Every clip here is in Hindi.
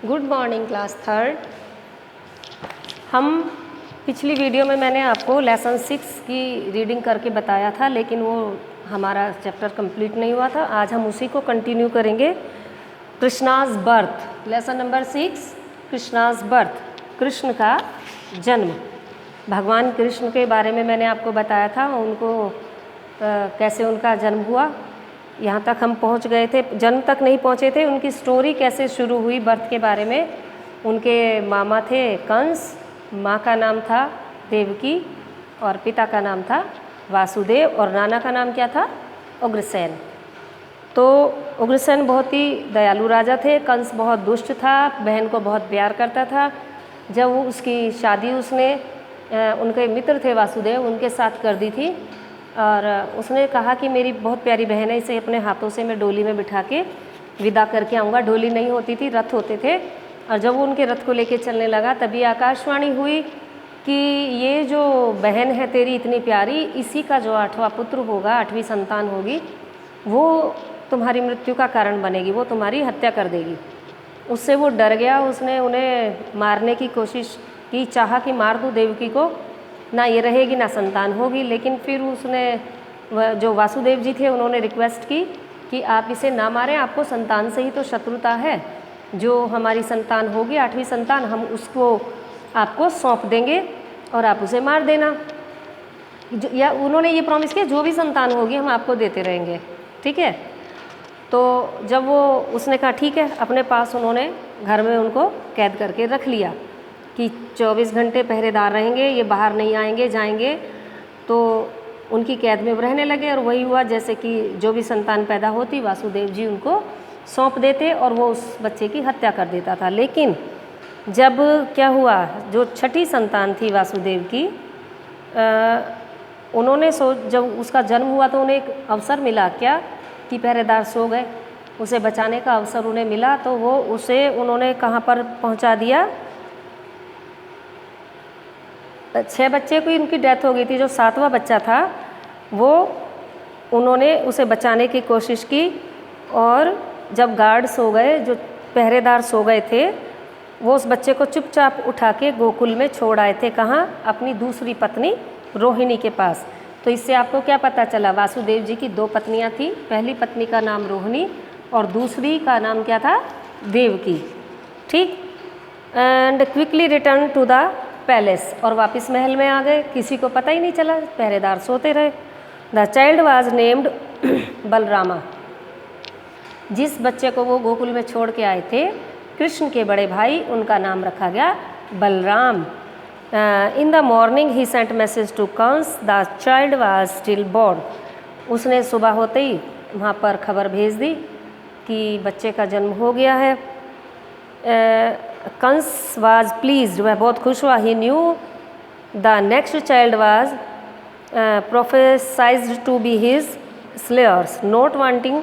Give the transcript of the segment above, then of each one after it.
Good morning class third. हम पिछली वीडियो में मैंने आपको लेसन 6 की रीडिंग करके बताया था, लेकिन वो हमारा चैप्टर कंप्लीट नहीं हुआ था। आज हम उसी को कंटिन्यू करेंगे। Krishna's birth, lesson number 6, Krishna's birth, Krishna का जन्म। भगवान कृष्ण के बारे में मैंने आपको बताया था, उनको कैसे उनका जन्म हुआ। यहाँ तक हम पहुँच गए थे, जन्म तक नहीं पहुँचे थे। उनकी स्टोरी कैसे शुरू हुई बर्थ के बारे में। उनके मामा थे कंस, माँ का नाम था देवकी और पिता का नाम था वासुदेव और नाना का नाम क्या था, उग्रसेन। तो उग्रसेन बहुत ही दयालु राजा थे। कंस बहुत दुष्ट था, बहन को बहुत प्यार करता था। जब वो उसकी शादी उसने उनके मित्र थे वासुदेव, उनके साथ कर दी थी और उसने कहा कि मेरी बहुत प्यारी बहन है, इसे अपने हाथों से मैं डोली में बिठा के विदा करके आऊँगा। डोली नहीं होती थी, रथ होते थे। और जब वो उनके रथ को लेके चलने लगा तभी आकाशवाणी हुई कि ये जो बहन है तेरी इतनी प्यारी, इसी का जो 8वां पुत्र होगा, 8वीं संतान होगी, वो तुम्हारी मृत्यु का कारण बनेगी, वो तुम्हारी हत्या कर देगी। उससे वो डर गया। उसने उन्हें मारने की कोशिश की, चाहा कि मार दूँ देवकी को, ना ये रहेगी ना संतान होगी। लेकिन फिर उसने जो वासुदेव जी थे उन्होंने रिक्वेस्ट की कि आप इसे ना मारें, आपको संतान से ही तो शत्रुता है। जो हमारी संतान होगी 8वीं संतान, हम उसको आपको सौंप देंगे और आप उसे मार देना। या उन्होंने ये प्रॉमिस किया, जो भी संतान होगी हम आपको देते रहेंगे, ठीक है। तो जब वो उसने कहा ठीक है, अपने पास उन्होंने घर में उनको कैद करके रख लिया कि 24 घंटे पहरेदार रहेंगे, ये बाहर नहीं आएंगे जाएंगे। तो उनकी कैद में वो रहने लगे और वही हुआ जैसे कि जो भी संतान पैदा होती वासुदेव जी उनको सौंप देते और वो उस बच्चे की हत्या कर देता था। लेकिन जब क्या हुआ, जो 6ठी संतान थी वासुदेव की, उन्होंने जब उसका जन्म हुआ तो उन्हें एक अवसर मिला, क्या कि पहरेदार सो गए, उसे बचाने का अवसर उन्हें मिला। तो वो उसे उन्होंने कहाँ पर पहुँचा दिया, 6 बच्चे की उनकी डेथ हो गई थी। जो 7वां बच्चा था वो उन्होंने उसे बचाने की कोशिश की और जब गार्ड सो गए, जो पहरेदार सो गए थे, वो उस बच्चे को चुपचाप उठा के गोकुल में छोड़ आए थे। कहाँ, अपनी दूसरी पत्नी रोहिणी के पास। तो इससे आपको क्या पता चला, वासुदेव जी की 2 पत्नियां थी। पहली पत्नी का नाम रोहिणी और दूसरी का नाम क्या था, देवकी, ठीक। And quickly return to the palace, और वापस महल में आ गए, किसी को पता ही नहीं चला, पहरेदार सोते रहे। The child was named Balarama. जिस बच्चे को वो गोकुल में छोड़ के आए थे, कृष्ण के बड़े भाई, उनका नाम रखा गया Balram. In the morning he sent message to Kansa, the child was still born. उसने सुबह होते ही वहाँ पर खबर भेज दी कि बच्चे का जन्म हो गया है। कंस वाज प्लीज्ड, वह बहुत खुश हुआ। He knew the next child was prophesized to be his slayers, not wanting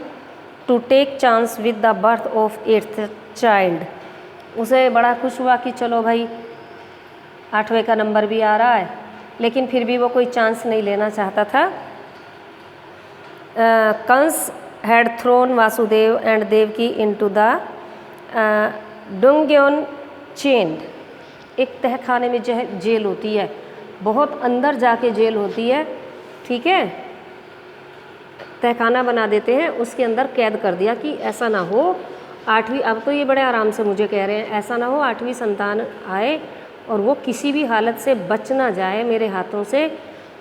to take chance with the birth of 8th child. उसे बड़ा खुश हुआ कि चलो भाई 8वें का नंबर भी आ रहा है, लेकिन फिर भी वो कोई चांस नहीं लेना चाहता था। Kansa had thrown Vasudev and Devaki into the dungeon chain. एक तहखाने में जेल होती है, बहुत अंदर जाके जेल होती है, ठीक है। तहखाना बना देते हैं, उसके अंदर कैद कर दिया कि ऐसा ना हो 8वीं, अब तो ये बड़े आराम से मुझे कह रहे हैं, ऐसा ना हो 8वीं संतान आए और वो किसी भी हालत से बच ना जाए मेरे हाथों से।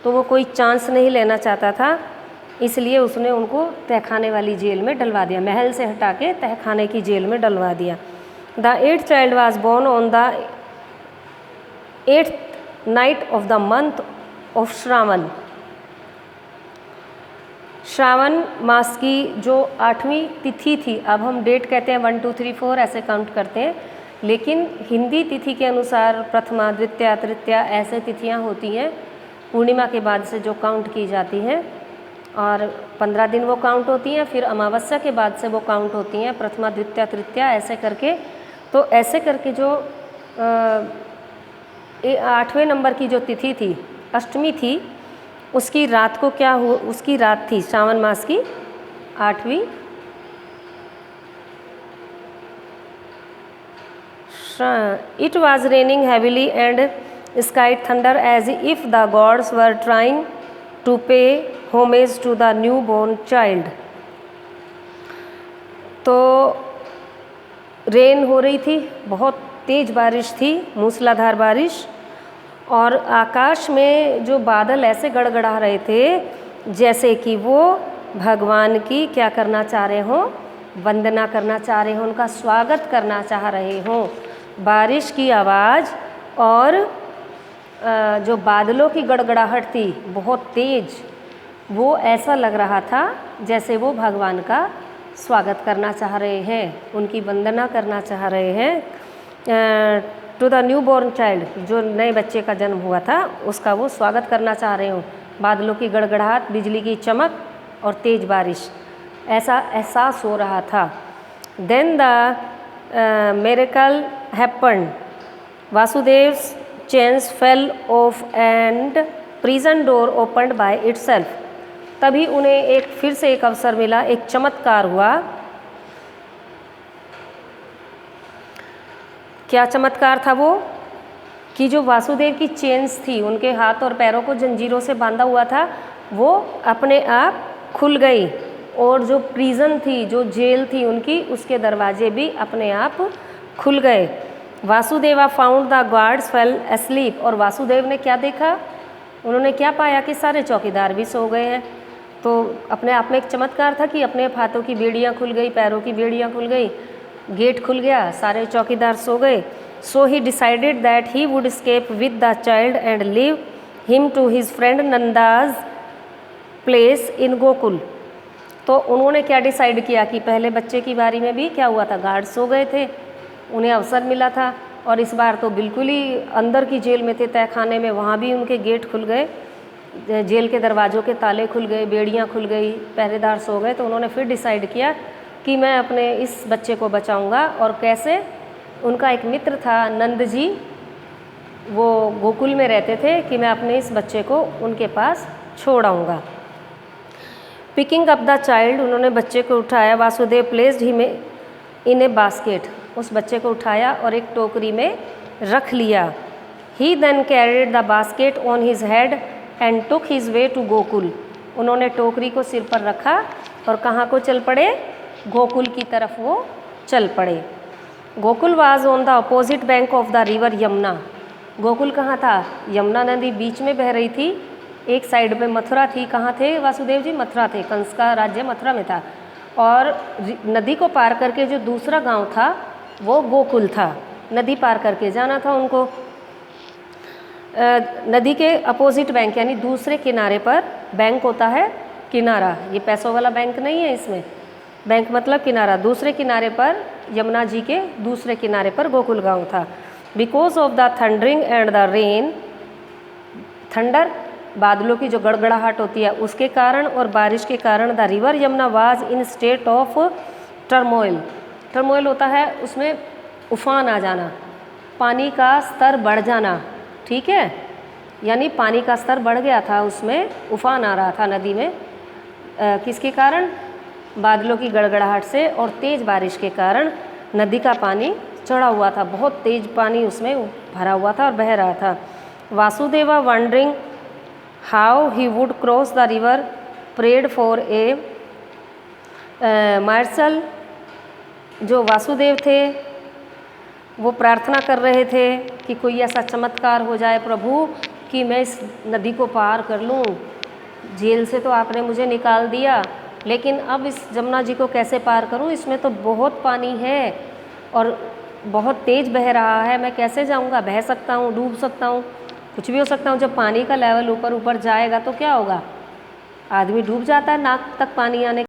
तो वो कोई चांस नहीं लेना चाहता था, इसलिए उसने उनको तहखाने वाली जेल में डलवा दिया, महल से हटा के तहखाने की जेल में डलवा दिया। The 8th child was born on the 8th night of the month of Shravan. Shravan मास की जो 8वीं तिथि थी, अब हम डेट कहते हैं 1 2 3 4 ऐसे काउंट करते हैं, लेकिन हिंदी तिथि के अनुसार प्रथमा, द्वितीया, तृतीया ऐसे तिथियां होती हैं पूर्णिमा के बाद से जो काउंट की जाती हैं, और 15 दिन वो काउंट होती हैं। फिर अमावस्या के बाद से वो काउंट होती हैं, प्रथमा, द्वितीया, तृतीया ऐसे करके। तो ऐसे करके जो 8वें नंबर की जो तिथि थी, अष्टमी थी, उसकी रात को क्या हुआ, उसकी रात थी श्रावण मास की 8वीं It was raining heavily and skied thunder as if the gods were trying to pay homage to the newborn child. तो रेन हो रही थी, बहुत तेज़ बारिश थी, मूसलाधार बारिश, और आकाश में जो बादल ऐसे गड़गड़ा रहे थे जैसे कि वो भगवान की क्या करना चाह रहे हों, वंदना करना चाह रहे हों, उनका स्वागत करना चाह रहे हों। बारिश की आवाज़ और जो बादलों की गड़गड़ाहट थी बहुत तेज़, वो ऐसा लग रहा था जैसे वो भगवान का स्वागत करना चाह रहे हैं, उनकी वंदना करना चाह रहे हैं। To the newborn child, जो नए बच्चे का जन्म हुआ था उसका वो स्वागत करना चाह रहे हो। बादलों की गड़गड़ाहट, बिजली की चमक और तेज़ बारिश, ऐसा एहसास हो रहा था। Then the miracle happened, Vasudev's chains fell off and prison door opened by itself. तभी उन्हें फिर से एक अवसर मिला, एक चमत्कार हुआ। क्या चमत्कार था वो? कि जो वासुदेव की चेन्स थी, उनके हाथ और पैरों को जंजीरों से बांधा हुआ था, वो अपने आप खुल गई, और जो प्रिजन थी, जो जेल थी उनकी, उसके दरवाजे भी अपने आप खुल गए। Vasudeva found the guards fail asleep, और वासुदेव ने क्या देखा? उन्होंने क्या पाया कि सारे चौकीदार भी सो गए हैं। तो अपने आप में एक चमत्कार था कि अपने हाथों की बेड़ियाँ खुल गई, पैरों की बेड़ियाँ खुल गई, गेट खुल गया, सारे चौकीदार सो गए। So he decided that he would escape with the child and leave him to his friend Nanda's place in Gokul. तो उन्होंने क्या डिसाइड किया कि पहले बच्चे की बारी में भी क्या हुआ था, गार्ड सो गए थे, उन्हें अवसर मिला था, और इस बार तो बिल्कुल ही अंदर की जेल में थे, तहखाने में, वहाँ भी उनके गेट खुल गए, जेल के दरवाज़ों के ताले खुल गए, बेड़ियाँ खुल गई, पहरेदार सो गए। तो उन्होंने फिर डिसाइड किया कि मैं अपने इस बच्चे को बचाऊंगा। और कैसे? उनका एक मित्र था नंद जी, वो गोकुल में रहते थे, कि मैं अपने इस बच्चे को उनके पास छोड़ आऊँगा। पिकिंग अप द चाइल्ड, उन्होंने बच्चे को उठाया। Vasudev placed him in A basket, उस बच्चे को उठाया और एक टोकरी में रख लिया। He then carried the basket on his head and took his way to Gokul, उन्होंने टोकरी को सिर पर रखा और कहाँ को चल पड़े? गोकुल की तरफ वो चल पड़े। Gokul was on the opposite bank of the river Yamuna, Gokul कहाँ था? यमुना नदी बीच में बह रही थी, एक साइड में मथुरा थी। कहाँ थे वासुदेव जी? मथुरा थे, कंस का राज्य मथुरा में था। और नदी को पार करके जो दूसरा गांव था वो गोकुल था, नदी पार करके जाना था उनको। नदी के अपोजिट बैंक यानी दूसरे किनारे पर, बैंक होता है किनारा, ये पैसों वाला बैंक नहीं है, इसमें बैंक मतलब किनारा, दूसरे किनारे पर, यमुना जी के दूसरे किनारे पर गोकुल गांव था। Because of the thundering and the rain, thunder बादलों की जो गड़गड़ाहट होती है उसके कारण, और बारिश के कारण, the river Yamuna was in state of turmoil. Turmoil होता है उसमें उफान आ जाना, पानी का स्तर बढ़ जाना, ठीक है, यानी पानी का स्तर बढ़ गया था, उसमें उफान आ रहा था नदी में। किसके कारण? बादलों की गड़गड़ाहट से और तेज़ बारिश के कारण नदी का पानी चढ़ा हुआ था, बहुत तेज़ पानी उसमें भरा हुआ था और बह रहा था। Vasudeva wondering how he would cross the river prayed for a marshal, जो वासुदेव थे वो प्रार्थना कर रहे थे कि कोई ऐसा चमत्कार हो जाए प्रभु कि मैं इस नदी को पार कर लूँ। जेल से तो आपने मुझे निकाल दिया, लेकिन अब इस जमुना जी को कैसे पार करूँ? इसमें तो बहुत पानी है और बहुत तेज़ बह रहा है, मैं कैसे जाऊँगा? बह सकता हूँ, डूब सकता हूँ, कुछ भी हो सकता हूँ। जब पानी का लेवल ऊपर ऊपर जाएगा तो क्या होगा? आदमी डूब जाता है नाक तक पानी आने